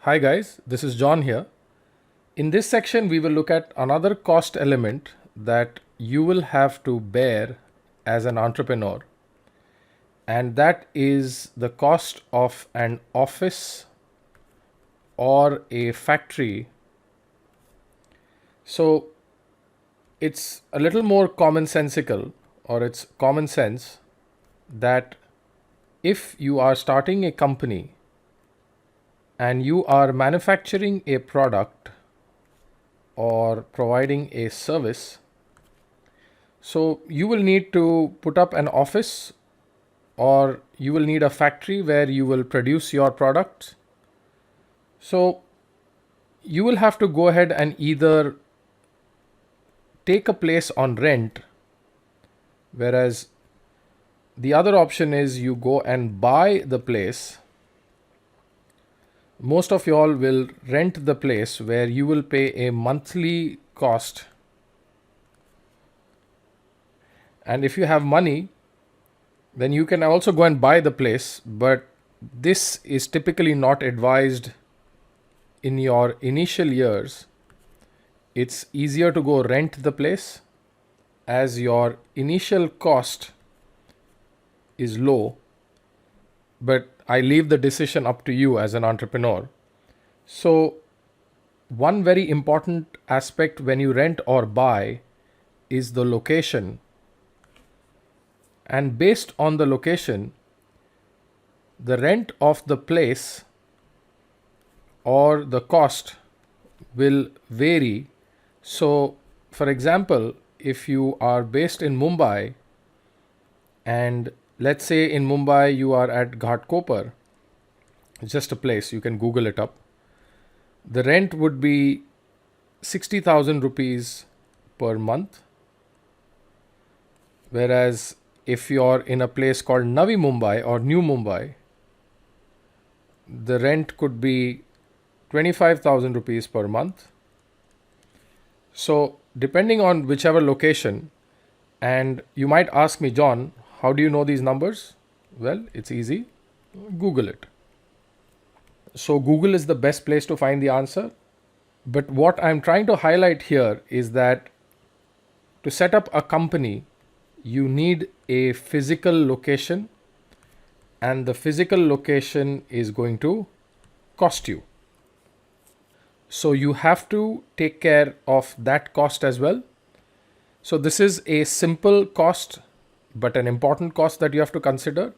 Hi guys, this is John here. In this section, we will look at another cost element that you will have to bear as an entrepreneur, and that is the cost of an office or a factory. So it's a little more commonsensical, or it's common sense that if you are starting a company and you are manufacturing a product or providing a service, so you will need to put up an office or you will need a factory where you will produce your products. So you will have to go ahead and either take a place on rent, whereas the other option is you go and buy the place. Most of you all will rent the place where you will pay a monthly cost. And if you have money, then you can also go and buy the place, but this is typically not advised in your initial years. It's easier to go rent the place as your initial cost is low, but I leave the decision up to you as an entrepreneur. So one very important aspect when you rent or buy is the location. And based on the location, the rent of the place or the cost will vary. So, for example, if you are based in Mumbai, and let's say in Mumbai you are at Ghatkopar, it's just a place, you can Google it up. The rent would be 60,000 rupees per month. Whereas if you're in a place called Navi Mumbai or New Mumbai, the rent could be 25,000 rupees per month. So depending on whichever location, and you might ask me, John, how do you know these numbers? Well, it's easy. Google it. So Google is the best place to find the answer. But what I'm trying to highlight here is that to set up a company, you need a physical location, and the physical location is going to cost you. So you have to take care of that cost as well. So this is a simple cost, but an important cost that you have to consider.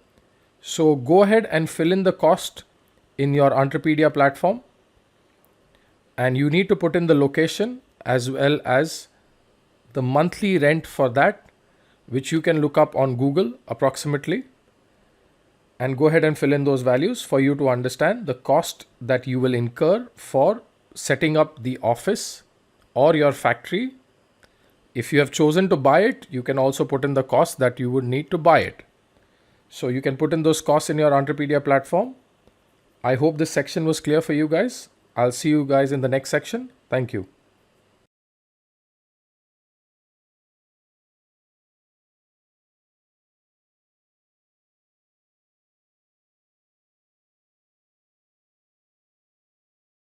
So go ahead and fill in the cost in your Entrepedia platform, and you need to put in the location as well as the monthly rent for that, which you can look up on Google approximately, and go ahead and fill in those values for you to understand the cost that you will incur for setting up the office or your factory. If you have chosen to buy it, you can also put in the cost that you would need to buy it. So you can put in those costs in your Entrepedia platform. I hope this section was clear for you guys. I'll see you guys in the next section. Thank you.